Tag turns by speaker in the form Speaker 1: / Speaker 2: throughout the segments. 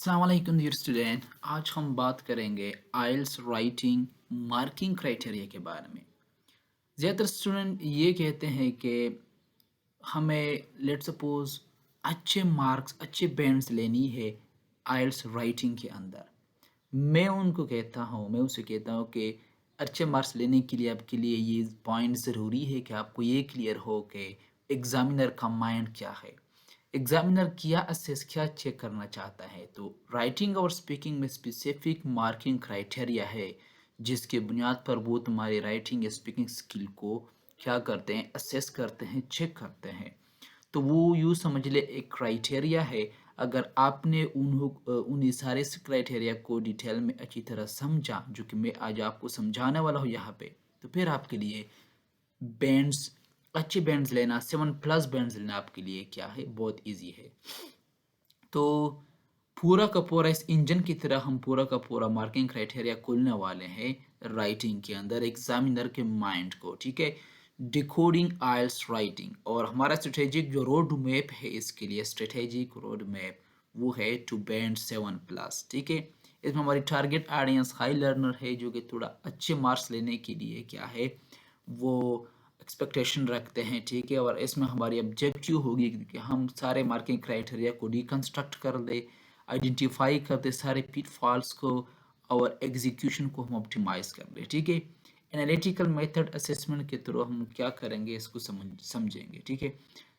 Speaker 1: अस्सलाम वालेकुम dear student. आज हम बात करेंगे आइल्स राइटिंग मार्किंग क्राइटेरिया के बारे में। ज़्यादातर स्टूडेंट ये कहते हैं कि हमें लेट सपोज अच्छे मार्क्स अच्छे बैंड्स लेनी है आइल्स राइटिंग के अंदर। मैं उसे कहता हूँ कि अच्छे मार्क्स लेने के लिए आपके लिए ये पॉइंट ज़रूरी है कि आपको ये क्लियर हो कि एग्ज़ामिनर का माइंड क्या है, एग्ज़ामिनर क्या चेक करना चाहता है। तो राइटिंग और स्पीकिंग में स्पेसिफिक मार्किंग क्राइटेरिया है, जिसके बुनियाद पर वो तुम्हारी राइटिंग या स्पीकिंग स्किल को क्या करते हैं, असेस करते हैं, चेक करते हैं। तो वो यूँ समझ ले एक क्राइटेरिया है। अगर आपने उन्हीं सारे से क्राइटेरिया को डिटेल में अच्छी तरह समझा, जो कि मैं आज आपको समझाने वाला हूँ यहाँ पे, तो फिर आपके लिए बैंड्स अच्छे बैंड्स लेना 7+ बैंड्स लेना आपके लिए क्या है, बहुत ईजी है। तो पूरा का पूरा इस इंजन की तरह हम पूरा का पूरा मार्किंग क्राइटेरिया खोलने वाले हैं राइटिंग के अंदर एग्जामिनर के माइंड को, ठीक है। डिकोडिंग आइल्स राइटिंग, और हमारा स्ट्रेटेजिक जो रोड मैप है इसके लिए, स्ट्रेटेजिक रोड मैप वो है टू बैंड 7+, ठीक है। इसमें हमारी टारगेट ऑडियंस हाई लर्नर है, जो कि थोड़ा अच्छे मार्क्स लेने के लिए क्या है वो एक्सपेक्टेशन रखते हैं, ठीक है। और इसमें हमारी ऑब्जेक्टिव होगी कि हम सारे मार्किंग क्राइटेरिया को डिकंस्ट्रक्ट कर दे, आइडेंटिफाई कर दे सारे पिटफॉल्स को, और एग्जीक्यूशन को हम ऑप्टिमाइज कर ले, ठीक है। एनालिटिकल मेथड असेसमेंट के थ्रू हम क्या करेंगे इसको समझेंगे, ठीक है।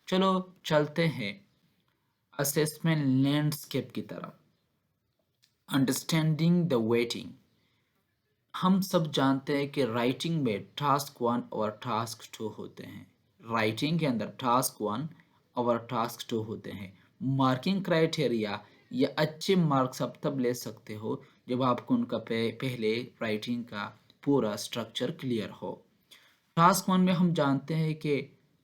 Speaker 1: चलो चलते हैं असेसमेंट लैंडस्केप की तरफ। Understanding the waiting. हम सब जानते हैं कि राइटिंग में टास्क 1 और टास्क 2 होते हैं। राइटिंग के अंदर टास्क 1 और टास्क 2 होते हैं। मार्किंग क्राइटेरिया या अच्छे मार्क्स आप तब ले सकते हो जब आपको उनका पहले राइटिंग का पूरा स्ट्रक्चर क्लियर हो। टास्क 1 में हम जानते हैं कि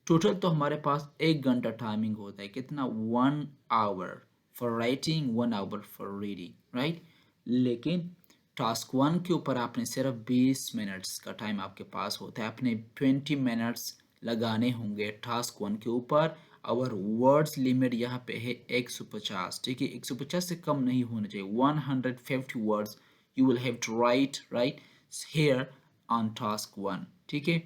Speaker 1: टोटल तो हमारे पास 1 घंटा टाइमिंग होता है, कितना, 1 hour for writing, 1 hour for reading, right. लेकिन टास्क 1 के ऊपर आपने सिर्फ 20 मिनट्स का टाइम आपके पास होता है, आपने 20 मिनट्स लगाने होंगे टास्क 1 के ऊपर। और वर्ड्स लिमिट यहाँ पे है 150, ठीक है। 150 से कम नहीं होना चाहिए। 150 words you will have to write here on task 1, ठीक है।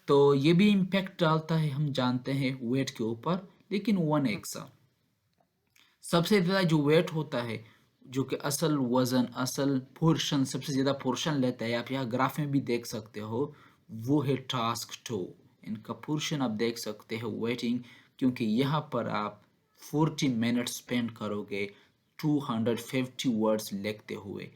Speaker 1: तो ये भी इम्पैक्ट डालता है, हम जानते हैं, वेट के ऊपर। लेकिन 1x सबसे ज़्यादा जो वेट होता है, जो कि असल वज़न, असल पोर्शन, सबसे ज़्यादा पोर्शन लेता है, आप यहाँ ग्राफ में भी देख सकते हो, वो है टास्क 2। इनका पोर्शन आप देख सकते हो वेटिंग, क्योंकि यहाँ पर आप 40 मिनट स्पेंड करोगे 250 वर्ड्स लिखते हुए।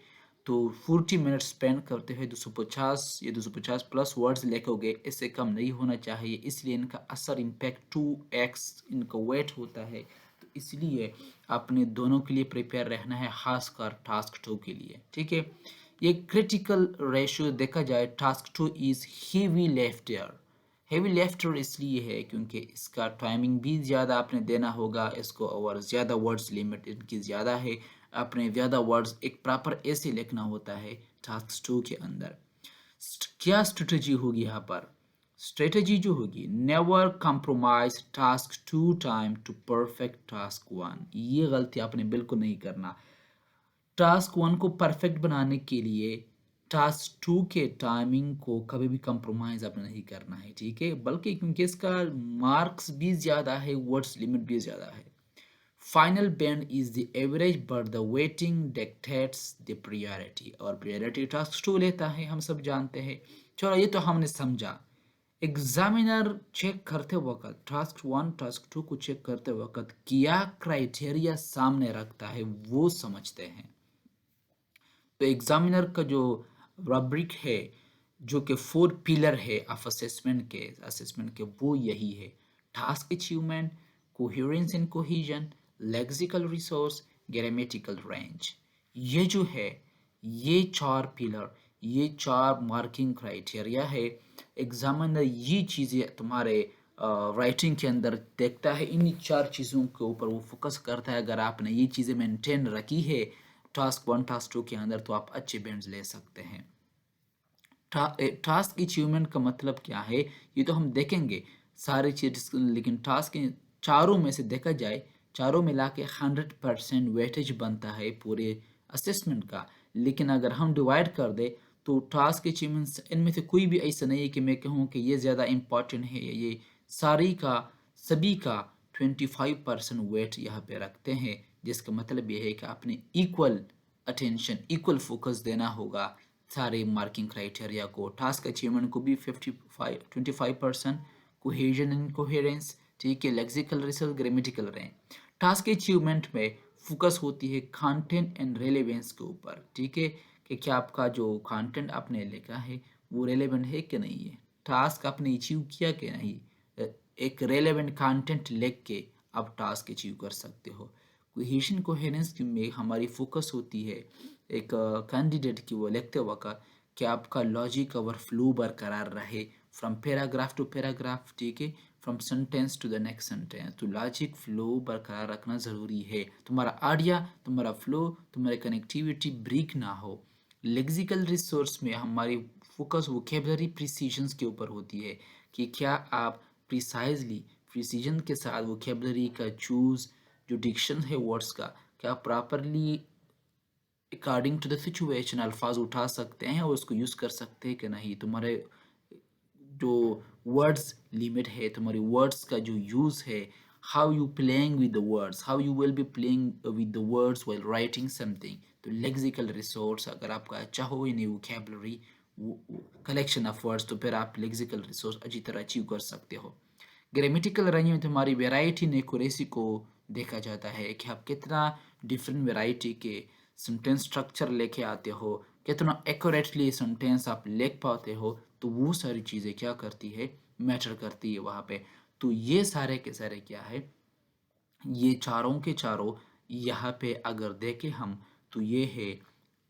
Speaker 1: तो 40 मिनट स्पेंड करते हुए 250 या 250 प्लस वर्ड्स लिखोगे, इससे कम नहीं होना चाहिए। इसलिए इनका असर इम्पैक्ट 2x इनका वेट होता है। तो इसलिए आपने दोनों के लिए प्रिपेयर रहना है, खासकर टास्क 2 के लिए, ठीक है। ये क्रिटिकल रेशियो देखा जाए, टास्क 2 इज हेवी लेफ्टर। हेवी लेफ्टर इसलिए है क्योंकि इसका टाइमिंग भी ज़्यादा आपने देना होगा इसको, और ज़्यादा वर्ड्स लिमिट इनकी ज़्यादा है। आपने ज़्यादा वर्ड्स एक प्रॉपर ऐसे लिखना होता है टास्क 2 के अंदर। क्या स्ट्रेटजी होगी यहाँ पर? स्ट्रेटजी जो होगी, never compromise task 2 time to perfect task 1। ये गलती आपने बिल्कुल नहीं करना। टास्क 1 को परफेक्ट बनाने के लिए टास्क 2 के टाइमिंग को कभी भी कंप्रोमाइज़ आपने नहीं करना है, ठीक है। बल्कि क्योंकि इसका मार्क्स भी ज़्यादा है, वर्ड्स लिमिट भी ज़्यादा है। Final band is the average but the waiting dictates the priority, और प्रायोरिटी टास्क 2 लेता है, हम सब जानते हैं। चलो ये तो हमने समझा। एग्जामिनर चेक करते वक्त टास्क 1 टास्क 2 को चेक करते वक्त क्या क्राइटेरिया सामने रखता है वो समझते हैं। तो एग्जामिनर का जो रब्रिक है, जो कि 4 पिलर है ऑफ असेसमेंट के वो यही है: task achievement, coherence and cohesion, lexical resource, grammatical range. ये जो है, ये 4 पिलर, ये 4 मार्किंग क्राइटेरिया है। एग्जामिनर ये चीज़ें तुम्हारे राइटिंग के अंदर देखता है, इन 4 चीज़ों के ऊपर वो फोकस करता है। अगर आपने ये चीज़ें मेंटेन रखी है टास्क 1 टास्क 2 के अंदर, तो आप अच्छे बैंड्स ले सकते हैं। टास्क अचीवमेंट का मतलब क्या है ये तो हम देखेंगे सारी चीज, लेकिन टास्क चारों में से देखा जाए चारों मिला के 100% वेटेज बनता है पूरे असेसमेंट का। लेकिन अगर हम डिवाइड कर दे तो टास्क अचीवमेंट्स इनमें से कोई भी ऐसा नहीं है कि मैं कहूँ कि ये ज़्यादा इम्पोर्टेंट है या ये सारी का सभी का 25% वेट यहाँ पे रखते हैं, जिसका मतलब ये है कि आपने इक्वल अटेंशन इक्वल फोकस देना होगा सारे मार्किंग क्राइटेरिया को। टास्क अचीवमेंट को भी 25% कोहेजन एंड कोहेरेंस, ठीक है, lexical research, grammatical range. Task achievement में फोकस होती है कंटेंट एंड रेलेवेंस के ऊपर, ठीक है, कि क्या आपका जो कंटेंट आपने लिखा है वो रेलेवेंट है कि नहीं है, टास्क आपने अचीव किया कि नहीं। एक रेलेवेंट कंटेंट लिख के आप टास्क अचीव कर सकते हो। कोहेशन कोहेरेंस में हमारी फोकस होती है एक कैंडिडेट की वो लिखते वक्त कि आपका लॉजिक और फ्लो बरकरार रहे फ्रॉम पैराग्राफ टू पैराग्राफ, ठीक है, from sentence to the next sentence. तो लॉजिक फ्लो बरकरार रखना ज़रूरी है, तुम्हारा आइडिया, तुम्हारा फ्लो, तुम्हारी कनेक्टिविटी ब्रेक ना हो। लेक्सिकल रिसोर्स में हमारी फोकस वोकेबलरी प्रिसीजन्स के ऊपर होती है कि क्या आप प्रिसाइजली प्रिसीजन के साथ वोकेबलरी का चूज़, जो डिक्शन है वर्ड्स का, क्या properly according to the situation अल्फाज उठा सकते हैं और उसको यूज़ कर सकते हैं कि नहीं। तुम्हारे जो वर्ड्स लिमिट है, तुम्हारे वर्ड्स का जो यूज़ है, how you playing with the words, how you will be playing with the words while writing something. तो लेक्सिकल रिसोर्स अगर आपका अच्छा हो इन वोकैबुलरी कलेक्शन ऑफ वर्ड्स, तो फिर आप लेक्सिकल रिसोर्स अच्छी तरह अचीव कर सकते हो। ग्रामेटिकल रेंज में तुम्हारी वेराइटी इन एक्यूरेसी को देखा जाता है कि आप कितना डिफरेंट वेराइटी के सेंटेंस स्ट्रक्चर लेके आते हो, कितना एक्यूरेटली सेंटेंस आप लिख पाते हो। तो वो सारी चीज़ें क्या करती है, मैटर करती है वहाँ पे। तो ये सारे के सारे क्या है, ये चारों के चारों यहाँ पे अगर देखें हम तो ये है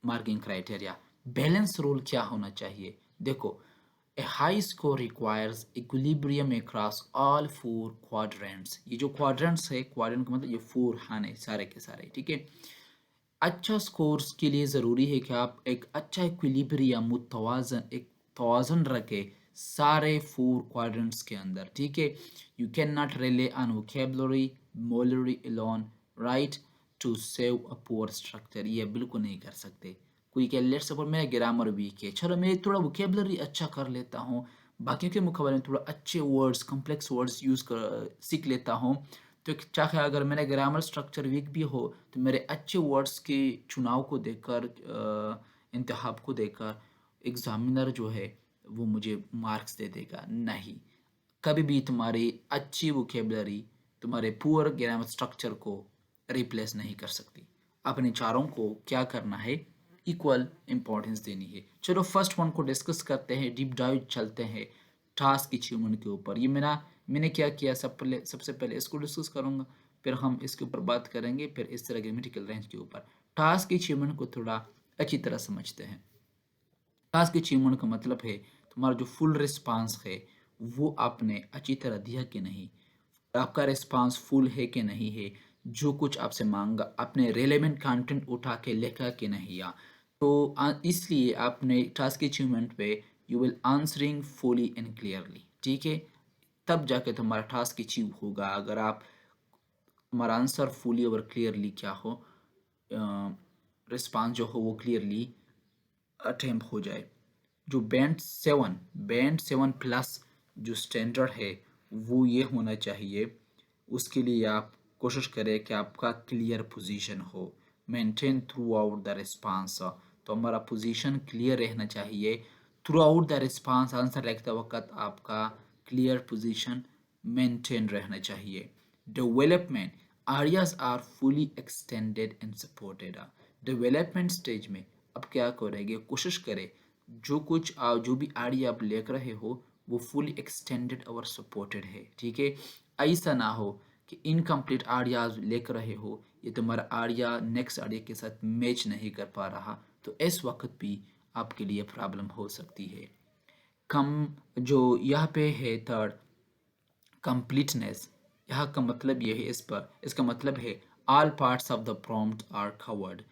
Speaker 1: मार्किंग क्राइटेरिया। बैलेंस रूल क्या होना चाहिए, देखो, a high score requires equilibrium across all four quadrants. ये जो क्वाड्रेंट्स है, क्वाड्रेंट का मतलब ये फोर खाने सारे के सारे, ठीक है। अच्छा स्कोर्स के लिए ज़रूरी है कि आप एक अच्छा इक्विलिब्रियम मुतवाज़न एक तवाज़ुन रखें सारे फोर क्वाड्रेंट्स के अंदर, ठीक है। You can not rely on vocabulary merely alone, right, to save a poor structure. ये बिल्कुल नहीं कर सकते। कोई कह लेट्स सपोज मेरा ग्रामर वीक है, चलो मैं थोड़ा वोकैबुलरी अच्छा कर लेता हूँ, बाकियों के मुकाबले में थोड़ा अच्छे वर्ड्स कॉम्प्लेक्स वर्ड्स यूज़ कर सीख लेता हूँ। तो चाहे अगर मेरा ग्रामर स्ट्रक्चर वीक भी हो तो मेरे अच्छे वर्ड्स के चुनाव को देखकर इंतखाब को देखकर एग्जामिनर जो है वो मुझे मार्क्स दे देगा नहीं। कभी भी तुम्हारी अच्छी वोकेबलरी तुम्हारे पुअर ग्रामर स्ट्रक्चर को रिप्लेस नहीं कर सकती। अपने चारों को क्या करना है, इक्वल इम्पोर्टेंस देनी है। चलो फर्स्ट वन को डिस्कस करते हैं, डीप डाइव चलते हैं टास्क अचीवमेंट के ऊपर। ये मैंने क्या किया, सबसे पहले इसको डिस्कस करूंगा, फिर हम इसके ऊपर बात करेंगे, फिर इस तरह ग्रामेटिकल रेंज के ऊपर। टास्क अचीवमेंट को थोड़ा अच्छी तरह समझते हैं। टास्क अचीवमेंट का मतलब है तुम्हारा जो फुल रिस्पांस है वो आपने अच्छी तरह दिया कि नहीं, आपका रिस्पांस फुल है कि नहीं है, जो कुछ आपसे मांगा आपने रेलेवेंट कंटेंट उठा के लिखा कि नहीं। या तो इसलिए आपने टास्क अचीवमेंट पे you will answering fully and clearly, ठीक है, तब जाके तुम्हारा टास्क अचीव होगा। अगर आप तुम्हारा आंसर फुली और क्लियरली क्या हो, रिस्पांस जो हो वो क्लियरली अटेम्प्ट हो जाए। जो बैंड 7 प्लस जो स्टैंडर्ड है वो ये होना चाहिए। उसके लिए आप कोशिश करें कि आपका क्लियर पोजीशन हो, maintain throughout the response. तो हमारा पोजीशन क्लियर रहना चाहिए throughout the response. Answer लिखते वक्त आपका क्लियर पोजीशन मेंटेन रहना चाहिए। Development ideas are fully extended and supported. Development stage में अब क्या करेंगे, कोशिश करें जो कुछ जो भी आइडिया आप लेकर रहे हो वो फुली एक्सटेंडेड और सपोर्टेड है, ठीक है। ऐसा ना हो कि इनकम्प्लीट आइडियाज लेकर रहे हो, ये तुम्हारा आइडिया नेक्स्ट आइडिया के साथ मैच नहीं कर पा रहा, तो इस वक्त भी आपके लिए प्रॉब्लम हो सकती है। कम जो यहाँ पे है थर्ड, कंप्लीटनेस। यहाँ का मतलब ये है, इसका मतलब है all parts of the prompt are covered.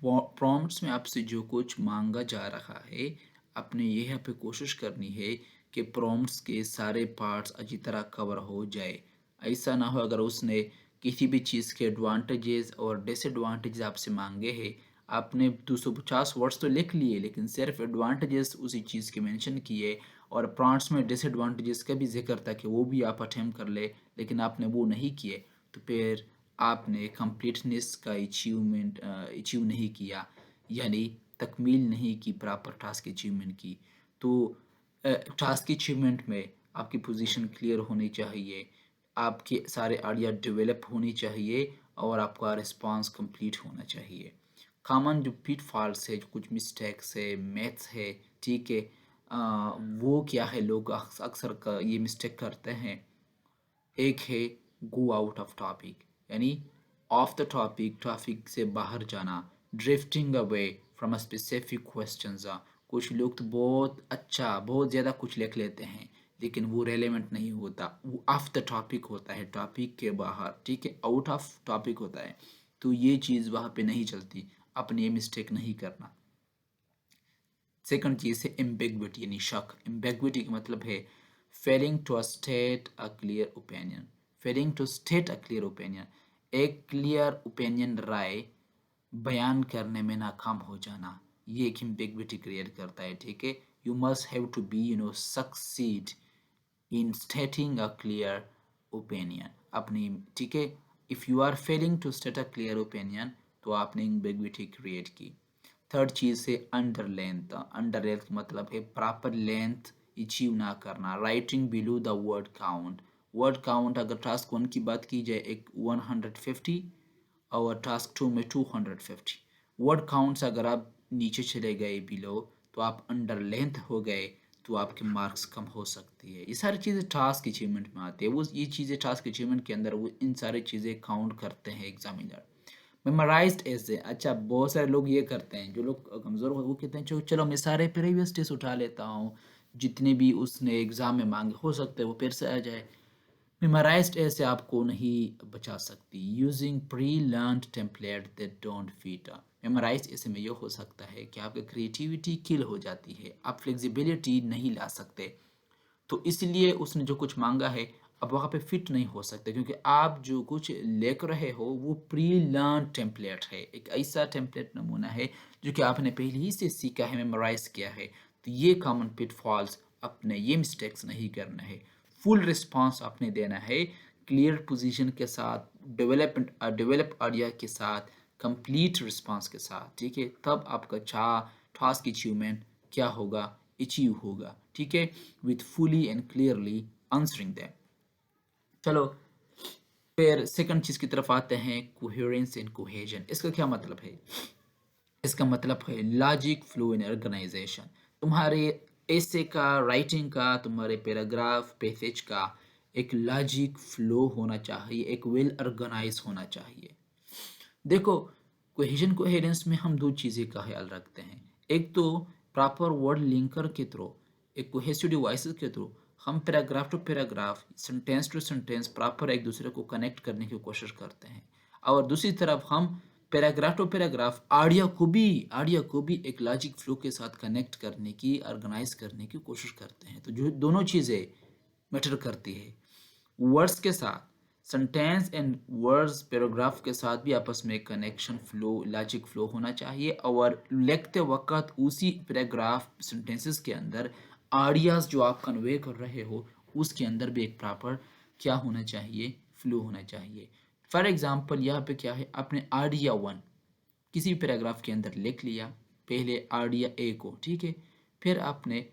Speaker 1: Prompts में आपसे जो कुछ मांगा जा रहा है आपने यहाँ पे कोशिश करनी है कि प्रॉम्प्ट्स के सारे पार्ट्स अच्छी तरह कवर हो जाए। ऐसा ना हो अगर उसने किसी भी चीज़ के एडवांटेजेस और डिसएडवांटेजेस आपसे मांगे हैं, आपने 250 वर्ड्स तो लिख लिए लेकिन सिर्फ एडवांटेजेस उसी चीज़ के मेंशन किए और प्रॉन्ट्स में डिसएडवांटेजेस का भी जिक्र था कि वो भी आप अटेम्प्ट कर ले, लेकिन आपने वो नहीं किए, तो फिर आपने कंप्लीटनेस का अचीव नहीं किया, यानी तकमील नहीं की, प्रॉपर टास्क अचीवमेंट की। तो टास्क अचीवमेंट में आपकी पोजीशन क्लियर होनी चाहिए, आपके सारे आइडिया डेवलप होनी चाहिए और आपका रिस्पांस कंप्लीट होना चाहिए। कॉमन जो पिटफॉल्स है, जो कुछ मिस्टेक्स है, मैथ्स है, ठीक है, वो क्या है, लोग अक्सर का ये मिस्टेक करते हैं। एक है गो आउट ऑफ टॉपिक, यानी ऑफ द टॉपिक, टॉपिक से बाहर जाना, drifting away from a specific questions. कुछ लोग तो बहुत अच्छा, बहुत ज़्यादा कुछ लिख लेते हैं लेकिन वो रेलेवेंट नहीं होता, वो ऑफ द टॉपिक होता है, टॉपिक के बाहर, ठीक है, आउट ऑफ टॉपिक होता है। तो ये चीज़ वहाँ पे नहीं चलती, अपने ये मिस्टेक नहीं करना। सेकंड चीज़ है एम्बिग्विटी, यानी शक। एम्बिग्विटी का मतलब है failing to state a clear opinion, failing to state a clear opinion, एक क्लियर ओपिनियन, राय बयान करने में नाकाम हो जाना, ये एक एम्बिग्विटी क्रिएट करता है, ठीक है। You must have to be succeed in stating a clear opinion अपनी, ठीक है। If you are failing to state a clear opinion तो आपने एम्बिग्विटी क्रिएट की। थर्ड चीज़ है अंडर लेंथ। अंडर लेंथ का मतलब है प्रॉपर लेंथ अचीव ना करना, writing below the word count. Word count अगर टास्क 1 की बात की जाए, एक 150 और टास्क 2 में 250 वर्ड काउंट्स, अगर आप नीचे चले गए बिलो तो आप अंडर लेंथ हो गए, तो आपके मार्क्स कम हो सकती है। ये सारी चीज़ें टास्क अचीवमेंट में आती है, वो ये चीज़ें टास्क अचीवमेंट के अंदर वो इन सारी चीज़ें काउंट करते हैं एग्जामिनर। मेमोराइज्ड ऐसे, अच्छा बहुत सारे लोग ये करते हैं, जो लोग कमज़ोर हो वो कहते हैं चलो चलो मैं सारे प्रीवियस टेस्ट उठा लेता हूँ, जितने भी उसने एग्ज़ाम में मांगे हो सकते हैं वो फिर से आ जाए। मेमोराइज्ड ऐसे आपको नहीं बचा सकती। Using pre learned template that don't fit. Memorise ऐसे में ये हो सकता है कि आपकी क्रिएटिविटी किल हो जाती है, आप फ्लेक्सिबिलिटी नहीं ला सकते, तो इसलिए उसने जो कुछ मांगा है अब वहाँ पे फिट नहीं हो सकते, क्योंकि आप जो कुछ लिख रहे हो वो प्री लर्न टेम्पलेट है, एक ऐसा टेम्पलेट नमूना है जो कि आपने पहले ही से सीखा है, मेमोराइज किया है। तो ये कॉमन पिटफॉल्स, अपने ये मिस्टेक्स नहीं करना है, फुल रिस्पॉन्स आपने देना है, क्लियर पोजीशन के साथ, डेवलप आइडिया के साथ, कंप्लीट रिस्पॉन्स के साथ, ठीक है, तब आपका टास्क अचीवमेंट क्या होगा, अचीव होगा, ठीक है, with fully and clearly answering them. चलो फिर सेकंड चीज की तरफ आते हैं, कोहेरेंस एंड कोहेजन। इसका क्या मतलब है? इसका मतलब है लॉजिक, फ्लो एंड ऑर्गेनाइजेशन। तुम्हारे ऐसे का, राइटिंग का, तुम्हारे पैराग्राफ पैसेज का एक लॉजिक फ्लो होना चाहिए, एक वेल ऑर्गेनाइज होना चाहिए। देखो, कोहेजन कोहेरेंस में हम दो चीज़ें का ख्याल रखते हैं। एक तो प्रॉपर वर्ड लिंकर के थ्रू, एक कोहेसिव डिवाइसेस के थ्रू हम paragraph to paragraph, sentence to sentence proper एक दूसरे को कनेक्ट करने की कोशिश करते हैं, और दूसरी तरफ हम पैराग्राफ टू पैराग्राफ आडियो को भी एक लॉजिक फ्लो के साथ कनेक्ट करने की, ऑर्गेनाइज करने की कोशिश करते हैं। तो जो दोनों चीज़ें मैटर करती है, वर्ड्स के साथ, सेंटेंस एंड वर्ड्स पैराग्राफ के साथ भी आपस में कनेक्शन, फ्लो, लॉजिक फ्लो होना चाहिए, और लिखते वक्त उसी पैराग्राफ सेंटेंसेस के अंदर आइडियाज जो आप कन्वे कर रहे हो उसके अंदर भी एक प्रॉपर क्या होना चाहिए, फ्लो होना चाहिए। फॉर एग्जांपल यहाँ पे क्या है, आपने आइडिया 1 किसी भी पैराग्राफ के अंदर लिख लिया, पहले आइडिया ए को, ठीक है, फिर आपने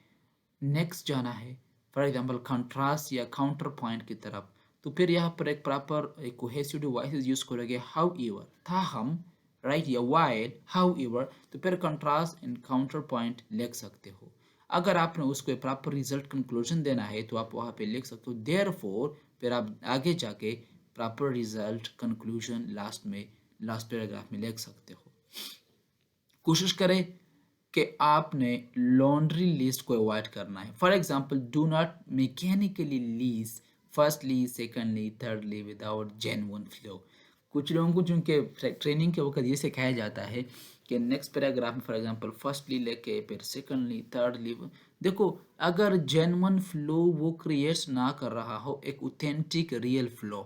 Speaker 1: नेक्स्ट जाना है फॉर एग्जांपल कंट्रास्ट या काउंटर पॉइंट की तरफ, तो फिर यहाँ पर एक प्रॉपर एक कोहेसिव डिवाइसेस यूज करोगे, हाउ एवर था हम, राइट, या वाइल हाउ एवर, तो फिर कंट्रास्ट एंड काउंटर पॉइंट लिख सकते हो। अगर आपने उसको प्रॉपर रिजल्ट कंक्लूजन देना है तो आप वहाँ पे लिख सकते हो देयरफॉर, फिर आप आगे जाके प्रॉपर रिजल्ट कंक्लूजन लास्ट में, लास्ट पैराग्राफ में लिख सकते हो। कोशिश करें कि आपने लॉन्ड्री लिस्ट को अवॉइड करना है। For example, do not mechanically lease firstly, secondly, thirdly without genuine flow. कुछ लोगों को चूंकि ट्रेनिंग के वक्त ये सिखाया जाता है कि नेक्स्ट पैराग्राफ में फॉर एग्जांपल फर्स्टली लेके फिर सेकंडली, थर्डली, देखो अगर जेन्युइन फ्लो वो क्रिएट्स ना कर रहा हो, एक authentic real flow,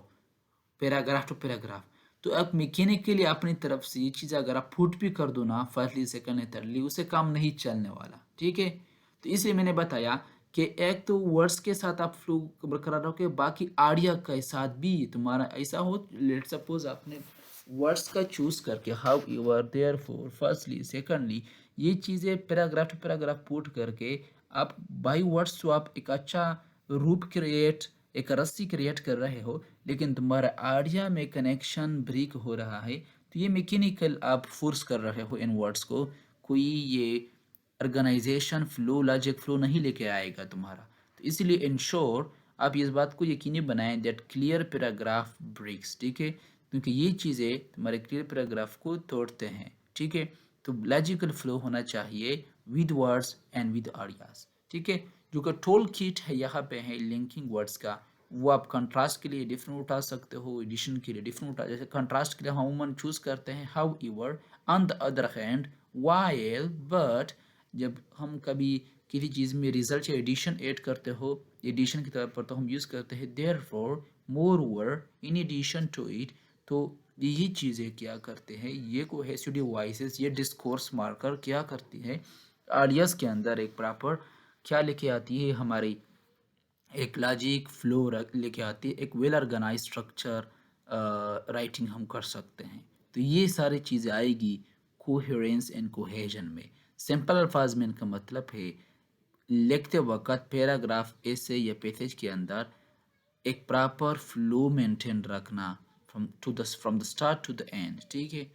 Speaker 1: paragraph to paragraph. तो अब मैकेनिकली अपनी तरफ से ये चीज़ अगर आप पुट भी कर दो ना फर्स्टली सेकंडली थर्डली, उससे काम नहीं चलने वाला, ठीक है। तो इसलिए मैंने बताया कि एक तो वर्ड्स के साथ आप फ्लो बरकरार रखो, बाकी आइडिया के साथ भी तुम्हारा ऐसा हो, लेट सपोज आपने वर्ड्स का चूज करके however therefore firstly secondly, ये चीज़ें पैराग्राफ टू पैराग्राफ पुट करके आप बाई वर्ड्स तो आप एक अच्छा रूप क्रिएट, एक रस्सी क्रिएट कर रहे हो, लेकिन तुम्हारा आइडिया में कनेक्शन ब्रेक हो रहा है, तो ये मैकेनिकल आप फोर्स कर रहे हो इन वर्ड्स को, कोई ये ऑर्गेनाइजेशन फ्लो लॉजिक फ्लो नहीं लेके आएगा तुम्हारा। तो इसलिए इंश्योर आप इस बात को यकीनी बनाएं दैट क्लियर पैराग्राफ ब्रेक्स, ठीक है, क्योंकि ये चीज़ें तुम्हारे क्लियर पैराग्राफ को तोड़ते हैं, ठीक है। तो लॉजिकल फ्लो होना चाहिए with words and with ideas, ठीक है। जो कि टोल किट है यहाँ पे है लिंकिंग वर्ड्स का, वो आप कंट्रास्ट के लिए डिफरेंट उठा सकते हो, एडिशन के लिए डिफरेंट उठा, जैसे कंट्रास्ट के लिए हम अमूमन चूज करते हैं how ever, on the other hand, while, but. जब हम कभी किसी चीज़ में रिजल्ट या एडिशन ऐड करते हो, एडिशन की तौर पर तो हम यूज़ करते हैं therefore, moreover, in addition to it. तो ये चीज़ें क्या करते हैं, ये कोहेसिव वॉइसेस, ये डिस्कोर्स मार्कर क्या करती है, आइडियाज़ के अंदर एक प्रॉपर क्या लेके आती है, हमारी एक लॉजिक फ्लो लेके आती है, एक वेल ऑर्गेनाइज स्ट्रक्चर राइटिंग हम कर सकते हैं। तो ये सारी चीज़ें आएगी कोहेरेंस एंड कोहेजन में। सिंपल अल्फाज में इनका मतलब है लिखते वक्त पैराग्राफ ऐसे या पैसेज के अंदर एक प्रॉपर फ्लो मेंटेन रखना from the start to the end, ठीक है।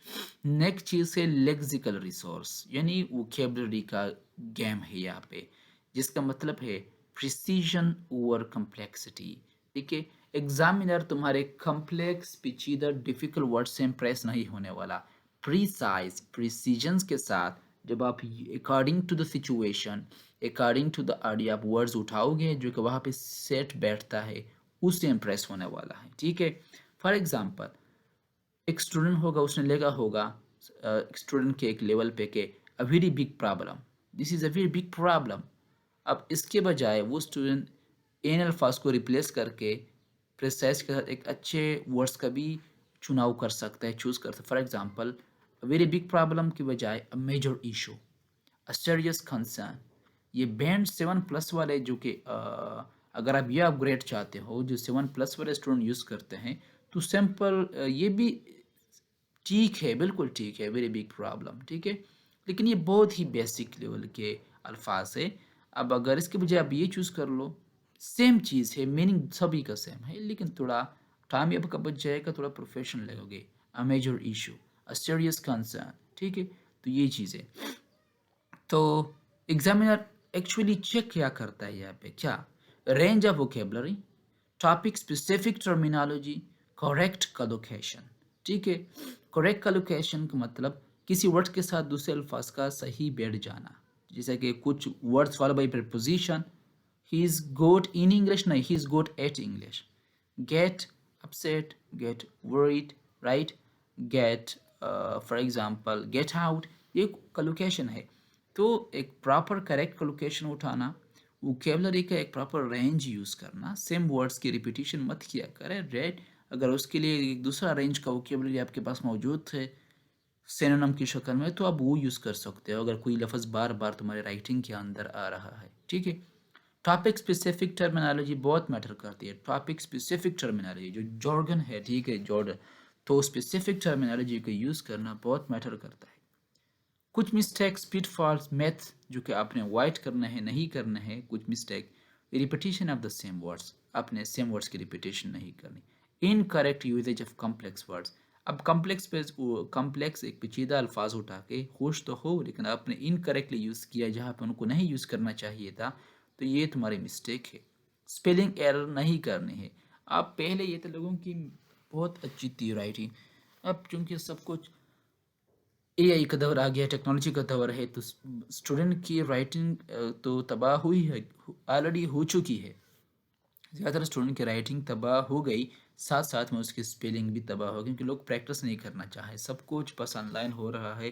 Speaker 1: नेक्स्ट चीज़ है लेक्सिकल रिसोर्स, यानी वोकेबलरी का गेम है यहाँ पे, जिसका मतलब है प्रिसीजन ओवर कम्प्लेक्सिटी, ठीक है। एग्जामिनर तुम्हारे कम्प्लेक्स पेचीदा डिफिकल्ट वर्ड से इम्प्रेस नहीं होने वाला, प्रीसाइज प्रिसीजन के साथ जब आप according to the situation, according to the idea आप वर्ड्स उठाओगे जो कि वहाँ पे सेट बैठता है, उससे इम्प्रेस होने वाला है, ठीक है। फॉर एग्जाम्पल एक स्टूडेंट होगा, उसने लेगा होगा स्टूडेंट के एक लेवल पे के a very big problem, this is a very big problem. अब इसके बजाय वो स्टूडेंट एन अल्फाज को रिप्लेस करके प्रिसाइज के साथ एक अच्छे वर्ड्स का भी चुनाव कर सकता है, चूज़ कर सकता है। For example very big problem की बजाय a major issue, a serious concern. ये बैंड 7+ वाले जो कि अगर आप ये अपग्रेड चाहते हो जो 7+ वाले स्टूडेंट यूज़ करते हैं, तो सिंपल ये भी ठीक है, बिल्कुल ठीक है, वेरी बिग प्रॉब्लम, ठीक है, लेकिन ये बहुत ही बेसिक लेवल के अल्फाज है। अब अगर इसके बजाय आप ये चूज़ कर लो, सेम चीज़ है, मीनिंग सभी का सेम है, लेकिन थोड़ा टाइम भी आपका बच जाएगा, थोड़ा प्रोफेशनल लगोगे, a major issue, a serious concern, ठीक है। तो ये चीज़ें, तो एग्जामिनर एक्चुअली चेक क्या करता है यहाँ पे, क्या range of vocabulary, topic specific terminology, correct collocation, ठीक है। करेक्ट कलोकेशन का मतलब किसी वर्ड के साथ दूसरे अल्फाज का सही बैठ जाना, जैसे कि कुछ words follow by preposition, he is good in English, नहीं he is good at English, get upset, get worried, right, get for example get out, ये कलोकेशन है। तो एक प्रॉपर करेक्ट कलोकेशन उठाना, वोकेबलरी का एक प्रॉपर रेंज यूज़ करना, same words की रिपीटिशन मत किया करें, रेड अगर उसके लिए एक दूसरा रेंज का वोकेबलरी आपके पास मौजूद है सिनोनिम की शक्ल में, तो आप वो यूज़ कर सकते हो अगर कोई लफ्ज़ बार बार तुम्हारे राइटिंग के अंदर आ रहा है, ठीक है। टॉपिक स्पेसिफिक टर्मिनोलॉजी बहुत मैटर करती है, टॉपिक स्पेसिफिक टर्मिनोलॉजी जो जॉर्गन है, ठीक है, जॉर्डन, तो स्पेसिफिक टर्मिनोलॉजी को यूज़ करना बहुत मैटर करता है। कुछ मिस्टेक्स पिटफॉल्स मैथ जो कि आपने अवॉइड करना है, नहीं करना है, कुछ mistake, repetition of the same words, आपने सेम वर्ड्स की रिपीटिशन नहीं करनी, incorrect usage of complex words. अब कॉम्प्लेक्स एक पेचीदा अल्फाज उठा के खुश तो हो, लेकिन आपने इनकरेक्टली यूज़ किया जहाँ पे उनको नहीं यूज़ करना चाहिए था, तो ये तुम्हारी मिस्टेक है। स्पेलिंग एरर नहीं करनी है। आप पहले ये तो लोगों की बहुत अच्छी थी राइटिंग, अब चूंकि सब कुछ एआई का दौर आ गया, टेक्नोलॉजी का दौर है, तो स्टूडेंट की राइटिंग तो तबाह हुई है, ऑलरेडी हो चुकी है। ज़्यादातर स्टूडेंट की राइटिंग तबाह हो गई, साथ साथ में उसकी स्पेलिंग भी तबाह हो गई, क्योंकि लोग प्रैक्टिस नहीं करना चाहे, सब कुछ बस ऑनलाइन हो रहा है,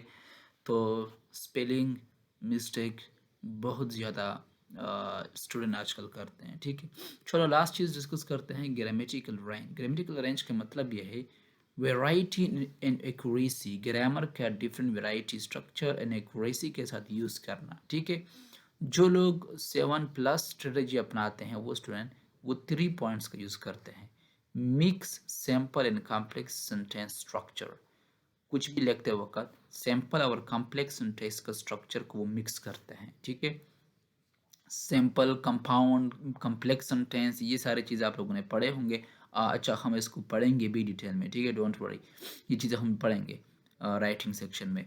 Speaker 1: तो स्पेलिंग मिस्टेक बहुत ज़्यादा स्टूडेंट आजकल करते हैं, ठीक है। चलो लास्ट चीज़ डिस्कस करते हैं ग्रामेटिकल रेंज। ग्रामेटिकल रेंज का मतलब यह है वेराइटी एंड एक्यूरेसी, ग्रामर का different variety, structure and accuracy के साथ यूज़ करना, ठीक है। जो लोग 7+ स्ट्रेटजी अपनाते हैं वो स्टूडेंट वो 3 पॉइंट्स का यूज़ करते हैं। Mix sample and complex sentence structure, कुछ भी लिखते वक्त सैम्पल और कॉम्प्लेक्स सेंटेंस का स्ट्रक्चर को वो मिक्स करते हैं, ठीक है। सिंपल, कंपाउंड, कॉम्प्लेक्स सेंटेंस, ये सारी चीज़ें आप लोगों ने पढ़े होंगे। अच्छा, हम इसको पढ़ेंगे भी डिटेल में, ठीक है, डोंट वरी, ये चीज़ें हम पढ़ेंगे राइटिंग सेक्शन में।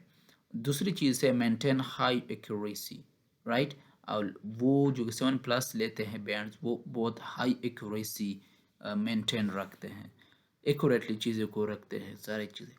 Speaker 1: दूसरी चीज़ है मेंटेन हाई एक्यूरेसी, राइट। और वो जो 7+ लेते हैं बैंड्स वो बहुत हाई एक्यूरेसी मेंटेन रखते हैं, एक्यूरेटली चीज़ों को रखते हैं सारी चीज़ें,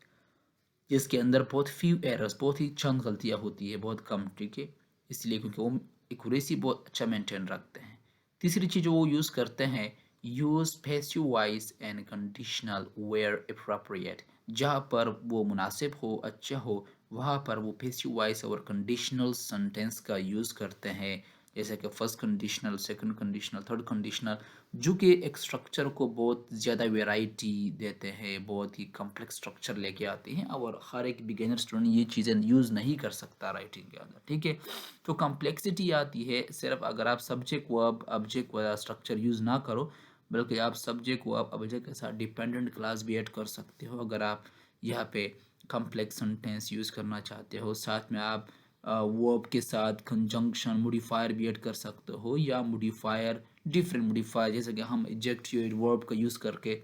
Speaker 1: जिसके अंदर बहुत फ्यू एरर्स, बहुत ही चंद गलतियाँ होती है, बहुत कम, ठीक है। इसलिए क्योंकि वो एक्यूरेसी बहुत अच्छा मेंटेन रखते हैं। तीसरी चीज़ जो वो यूज़ करते हैं, use passive voice and conditional where appropriate, जहाँ पर वो मुनासिब हो, अच्छा हो, वहाँ पर वो पैसिव वॉइस और कंडीशनल सेंटेंस का यूज़ करते हैं, जैसे कि first conditional, second conditional, third conditional, जो कि एक स्ट्रक्चर को बहुत ज़्यादा वैरायटी देते हैं, बहुत ही कॉम्प्लेक्स स्ट्रक्चर लेके आते हैं और हर एक बिगिनर स्टूडेंट ये चीज़ें यूज़ नहीं कर सकता राइटिंग के अंदर, ठीक है। तो कॉम्प्लेक्सिटी आती है सिर्फ अगर आप सब्जेक्ट वर्ब ऑब्जेक्ट वाला स्ट्रक्चर यूज़ ना करो, बल्कि आप सब्जेक्ट वर्ब ऑब्जेक्ट के साथ डिपेंडेंट क्लास भी ऐड कर सकते हो। अगर आप यहाँ पे कॉम्प्लेक्स सेंटेंस यूज़ करना चाहते हो, साथ में आप वर्ब के साथ कंजंक्शन मॉडिफायर भी ऐड कर सकते हो, या मॉडिफायर, डिफरेंट मॉडिफायर, जैसे कि हम एडजेक्टिव वर्ब का यूज़ करके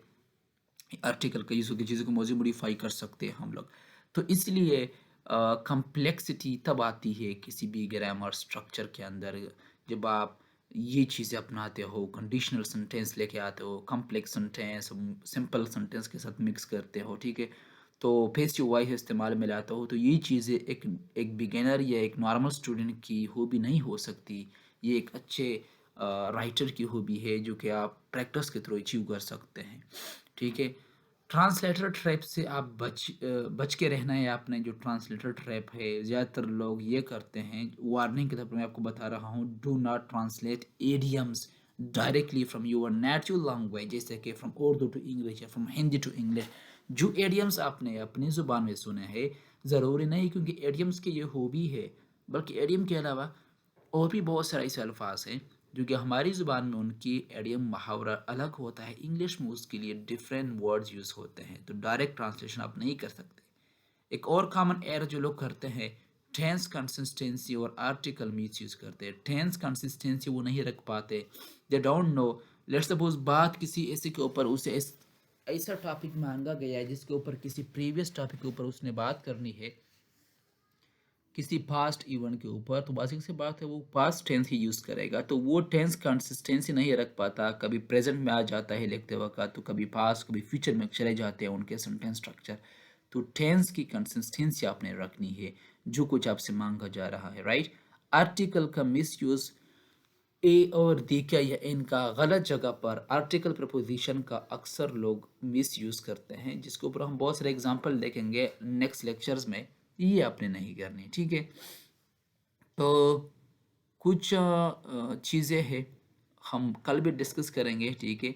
Speaker 1: आर्टिकल का यूज़ करके चीज़ों को मज़ीद मॉडिफाई कर सकते हैं हम लोग। तो इसलिए कॉम्प्लेक्सिटी तब आती है किसी भी ग्रामर स्ट्रक्चर के अंदर जब आप ये चीज़ें अपनाते हो, कंडीशनल सेंटेंस लेके आते हो, कॉम्प्लेक्स सेंटेंस सिंपल सेंटेंस के साथ मिक्स करते हो, ठीक है। तो पैसिव वॉइस इस्तेमाल में लाते हो, तो ये चीज़ें एक एक बिगिनर या एक नॉर्मल स्टूडेंट की हॉबी नहीं हो सकती। ये एक अच्छे राइटर की हॉबी है जो कि आप प्रैक्टिस के थ्रू अचीव कर सकते हैं, ठीक है। ट्रांसलेटर ट्रैप से आप बच के रहना है आपने। जो ट्रांसलेटर ट्रैप है ज़्यादातर लोग ये करते हैं, वार्निंग के तौर पर मैं आपको बता रहा हूँ, do not translate idioms directly from your native language, जैसे कि फ्रॉम उर्दू टू इंग्लिश या फ्रॉम हिंदी टू इंग्लिश। जो एडियम्स आपने अपनी ज़ुबान में सुने हैं, ज़रूरी नहीं क्योंकि एडियम्स की ये हॉबी है, बल्कि एडियम के अलावा और भी बहुत सारे ऐसे अल्फाज हैं जो कि हमारी ज़ुबान में उनकी एडियम मुहावरा अलग होता है, इंग्लिश में उसके लिए डिफरेंट वर्ड्स यूज़ होते हैं, तो डायरेक्ट ट्रांसलेशन आप नहीं कर सकते। एक और कॉमन एरर जो लोग करते हैं, टेंस कंसिस्टेंसी और आर्टिकल मिस यूज़ करते हैं। टेंस कंसिस्टेंसी वो नहीं रख पाते, they don't know. Let's suppose बात किसी ऐसे के ऊपर, उसे ऐसा टॉपिक मांगा गया है जिसके ऊपर किसी प्रीवियस टॉपिक के ऊपर उसने बात करनी है, किसी पास्ट इवेंट के ऊपर, तो बेसिक सी बात है वो पास्ट टेंस ही यूज़ करेगा, तो वो टेंस कंसिस्टेंसी नहीं रख पाता, कभी प्रेजेंट में आ जाता है लिखते वक्त, तो कभी पास्ट कभी फ्यूचर में चले जाते हैं उनके सेंटेंस स्ट्रक्चर। तो टेंस की कंसिस्टेंसी आपने रखनी है जो कुछ आपसे मांगा जा रहा है, राइट। आर्टिकल का मिस यूज़, ए और दी का या इनका गलत जगह पर आर्टिकल प्रपोजिशन का अक्सर लोग मिस यूज़ करते हैं, जिसके ऊपर हम बहुत सारे एग्जांपल देखेंगे नेक्स्ट लेक्चर्स में। ये आपने नहीं करनी, ठीक है। तो कुछ चीज़ें हैं हम कल भी डिस्कस करेंगे, ठीक है।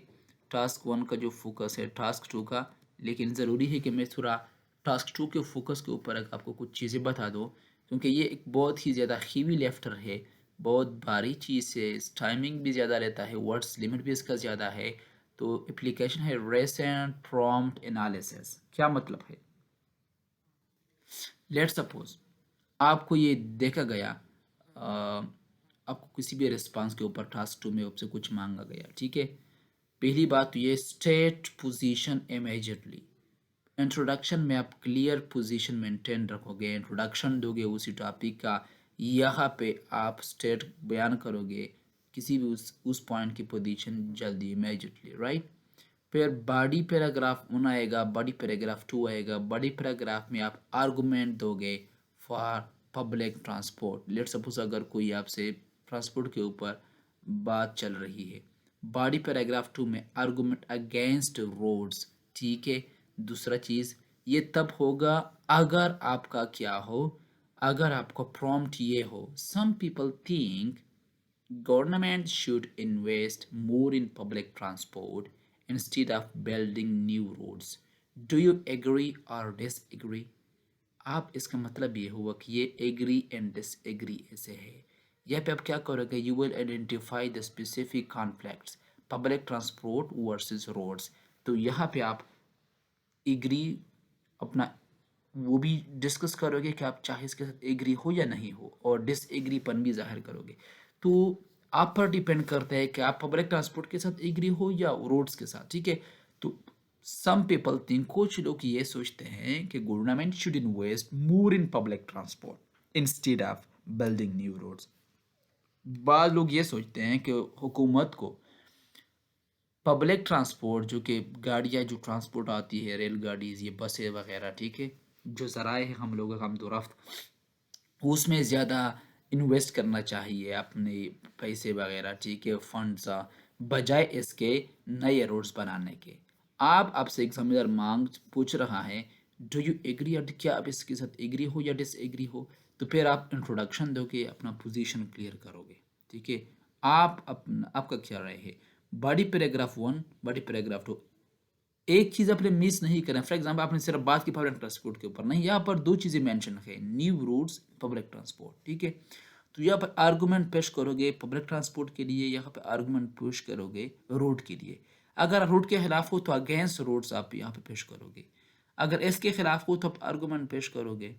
Speaker 1: टास्क 1 का जो फोकस है, टास्क 2 का, लेकिन ज़रूरी है कि मैं थोड़ा टास्क 2 के फोकस के ऊपर आपको कुछ चीज़ें बता दूँ, क्योंकि ये एक बहुत ही ज़्यादा हीवी लेफ्टर है, बहुत भारी चीज़ है, इस टाइमिंग भी ज़्यादा रहता है, वर्ड्स लिमिट भी इसका ज़्यादा है। तो एप्लीकेशन है रेसेंट प्रॉम्प्ट एनालिसिस। क्या मतलब है, लेट्स सपोज आपको ये देखा गया, आपको किसी भी रिस्पांस के ऊपर टास्क 2 में आपसे कुछ मांगा गया, ठीक है। पहली बात तो ये स्टेट पोजीशन इमीडिएटली। इंट्रोडक्शन में आप क्लियर पोजीशन मेंटेन रखोगे, इंट्रोडक्शन दोगे उसी टॉपिक का, यहाँ पे आप स्टेट बयान करोगे किसी भी उस पॉइंट की पोजीशन जल्दी इमीडिएटली, राइट। फिर बॉडी पैराग्राफ 1 आएगा, बॉडी पैराग्राफ 2 आएगा, बॉडी पैराग्राफ में आप आर्गूमेंट दोगे for public transport. Let's suppose अगर कोई आपसे ट्रांसपोर्ट के ऊपर बात चल रही है, बॉडी पैराग्राफ 2 में आर्गूमेंट अगेंस्ट रोड्स, ठीक है। दूसरा चीज़ ये तब होगा अगर आपका क्या हो, अगर आपका प्रॉम्प्ट ये हो, some people think Government should invest more in public transport instead of building new roads. Do you agree or disagree? आप इसका मतलब ये हुआ कि ये एग्री एंड डिसएग्री ऐसे है। यहाँ पे आप क्या करोगे, you will identify the specific conflicts, public transport versus roads. तो यहाँ पे आप एग्री अपना वो भी डिस्कस करोगे कि आप चाहे इसके साथ एग्री हो या नहीं हो, और डिसएग्रीपन भी जाहिर करोगे। तो आप पर डिपेंड करता है कि आप पब्लिक ट्रांसपोर्ट के साथ एग्री हो या रोड्स के साथ, ठीक है। तो सम पीपल थिंक, कुछ लोग ये सोचते हैं कि government should invest more in public transport instead of building new roads. बाद लोग ये सोचते हैं कि हुकूमत को पब्लिक ट्रांसपोर्ट, जो कि गाड़ियाँ जो ट्रांसपोर्ट आती है, रेलगाड़ीज़, ये बसें वगैरह, ठीक है, जो ज़राए हैं हम लोगों का हम दो रफ्त, उसमें ज़्यादा इन्वेस्ट करना चाहिए अपने पैसे वगैरह, ठीक है, फंड्स, बजाय इसके नए रोड्स बनाने के। आप आपसे एक समझदार मांग पूछ रहा है, डू यू एग्री, या क्या आप इसके साथ एग्री हो या डिसएग्री हो। तो फिर आप इंट्रोडक्शन दोगे, अपना पोजीशन क्लियर करोगे, ठीक है। आप अपना आपका क्या राय है। बॉडी पैराग्राफ 1, बॉडी पैराग्राफ 2, एक चीज़ आपने मिस नहीं करना। फॉर एग्जांपल आपने सिर्फ बात की पब्लिक ट्रांसपोर्ट के ऊपर नहीं, यहाँ पर दो चीज़ें मेंशन है, न्यू रूट्स, पब्लिक ट्रांसपोर्ट, ठीक है। तो यहाँ पर आर्गूमेंट पेश करोगे पब्लिक ट्रांसपोर्ट के लिए, यहाँ पर आर्गूमेंट पेश करोगे रोड के लिए। अगर रोड के खिलाफ हो तो अगेंस्ट रोड्स आप यहाँ पे पेश करोगे। अगर इसके खिलाफ हो तो आप आर्गूमेंट पेश करोगे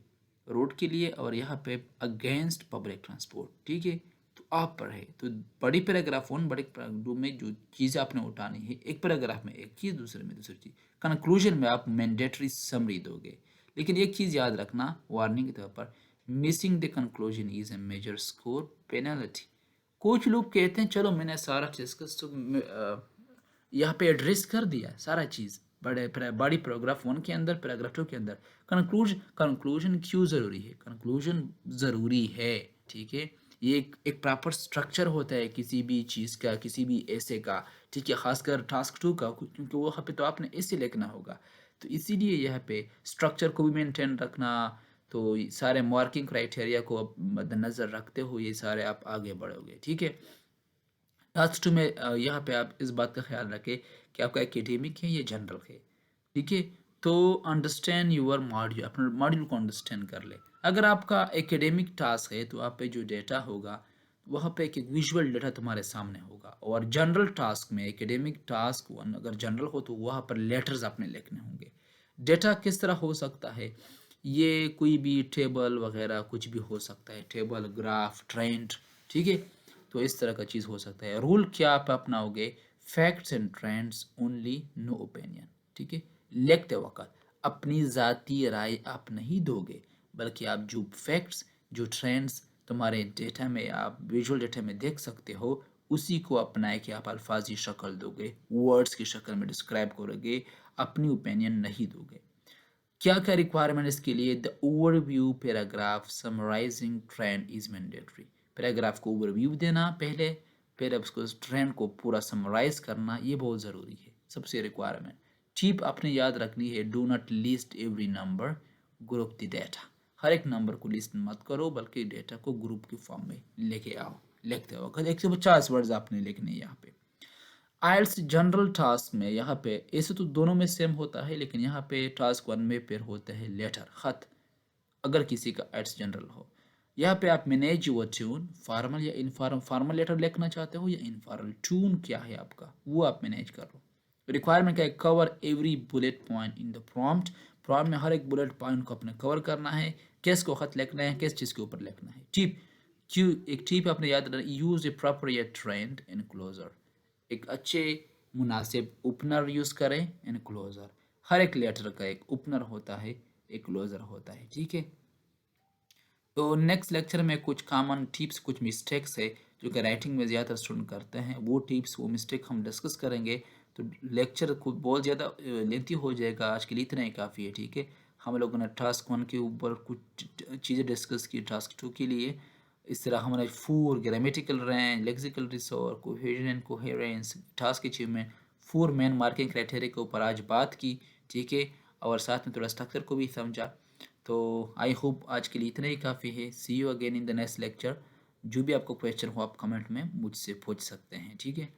Speaker 1: रोड के लिए, और यहाँ पे अगेंस्ट पब्लिक ट्रांसपोर्ट, ठीक है। तो आप पर है। तो बड़ी पैराग्राफ 1, बड़े पैराग्राफ 2 में जो चीज़ें आपने उठानी है, एक पैराग्राफ में एक चीज़, दूसरे में दूसरी चीज़, कंक्लूजन में आप मैंडेटरी समरी दोगे। लेकिन एक चीज़ याद रखना, वार्निंग के तौर पर, missing the conclusion is a major score penalty. कुछ लोग कहते हैं चलो मैंने सारा डिस्कस तो यहाँ पे एड्रेस कर दिया सारा चीज़, बड़ी पैराग्राफ 1 के अंदर, पैराग्राफ 2 के अंदर। कंक्लूजन क्यों ज़रूरी है, कंक्लूजन ज़रूरी है, ठीक है। ये एक प्रॉपर स्ट्रक्चर होता है किसी भी चीज़ का, किसी भी ऐसे का, ठीक है, खासकर टास्क 2 का, क्योंकि वो यहाँ पे तो आपने ऐसे लिखना होगा। तो इसीलिए यहाँ पे स्ट्रक्चर को भी मेंटेन रखना, तो सारे मार्किंग क्राइटेरिया को मद्देनज़र रखते हुए ये सारे आप आगे बढ़ोगे, ठीक है। टास्क 2 में यहाँ पे आप इस बात का ख्याल रखें कि आपका एकेडमिक है या जनरल है, ठीक है। तो अंडरस्टैंड यूर मॉड्यूल, अपने मॉड्यूल को अंडरस्टैंड कर ले। अगर आपका एकेडमिक टास्क है तो आप पे जो डेटा होगा वहाँ पे एक विजुअल डेटा तुम्हारे सामने होगा, और जनरल टास्क में, एकेडमिक टास्क 1 अगर जनरल हो तो वहाँ पर लेटर्स आपने लिखने होंगे। डेटा किस तरह हो सकता है, ये कोई भी टेबल वगैरह कुछ भी हो सकता है, टेबल, ग्राफ, ट्रेंड, ठीक है। तो इस तरह का चीज़ हो सकता है। रूल क्या आप अपनाओगे, facts and trends only, no opinion, ठीक है। लिखते वक्त अपनी ज़ाती राय आप नहीं दोगे, बल्कि आप जो फैक्ट्स, जो ट्रेंड्स तुम्हारे डेटा में, आप विजुअल डेटा में देख सकते हो, उसी को अपनाए कि आप अल्फाजी शक्ल दोगे, वर्ड्स की शक्ल में डिस्क्राइब करोगे, अपनी ओपिनियन नहीं दोगे। क्या क्या रिक्वायरमेंट इसके लिए, the overview paragraph summarising trend is mandatory. Paragraph को ओवरव्यू देना पहले, फिर अब उसको ट्रेंड को पूरा समराइज करना, ये बहुत ज़रूरी है, सबसे रिक्वायरमेंट। टिप आपने याद रखनी है, do not list every number, group the data. हर एक नंबर को लिस्ट मत करो, बल्कि डेटा को ग्रुप की फॉर्म में लेके आओ। लिखते वक्त 150 वर्ड्स आपने लिखने यहाँ पे। आइल्स जनरल टास्क में, यहाँ पे ऐसे तो दोनों में सेम होता है, लेकिन यहाँ पे टास्क 1 में फिर होता है लेटर, खत, अगर किसी का आइल्स जनरल हो। यहाँ पे आप मैनेज योर ट्यून, फॉर्मल या इनफॉर्मल, फॉर्मल लेटर लिखना चाहते हो या इनफॉर्मल, ट्यून क्या है आपका वो आप मैनेज करो। रिक्वायरमेंट क्या है, cover every bullet point in the prompt. Prompt में हर एक बुलेट पॉइंट को अपने कवर करना है, किस को खत लिखना है, किस चीज़ के ऊपर लिखना है। टिप क्यों, एक टिप आपने याद रखना, यूज ए अप्रोप्रिएट ट्रेंड एनक्लोजर, एक अच्छे मुनासिब ओपनर यूज़ करें, एनक्लोजर। हर एक लेटर का एक ओपनर होता है, एक क्लोजर होता है, ठीक है। तो नेक्स्ट लेक्चर में कुछ कॉमन टिप्स, कुछ मिस्टेक्स है जो कि राइटिंग में ज़्यादा स्टूडेंट करते हैं, वो टिप्स, वो मिस्टेक हम डिस्कस करेंगे। तो लेक्चर को बहुत ज़्यादा लेंथी हो जाएगा, आज के लिए इतना ही काफ़ी है, ठीक है। हम लोगों ने टास्क 1 के ऊपर कुछ चीज़ें डिस्कस की, टास्क 2 के लिए इस तरह हमने 4 grammatical range, lexical resource, cohesion and coherence, task achievement, 4 main marking criteria के ऊपर आज बात की, ठीक है। और साथ में थोड़ा स्ट्रक्चर को भी समझा। तो आई होप आज के लिए इतना ही काफ़ी है। See you again in the next lecture. जो भी आपको क्वेश्चन हो आप कमेंट में मुझसे पूछ सकते हैं, ठीक है।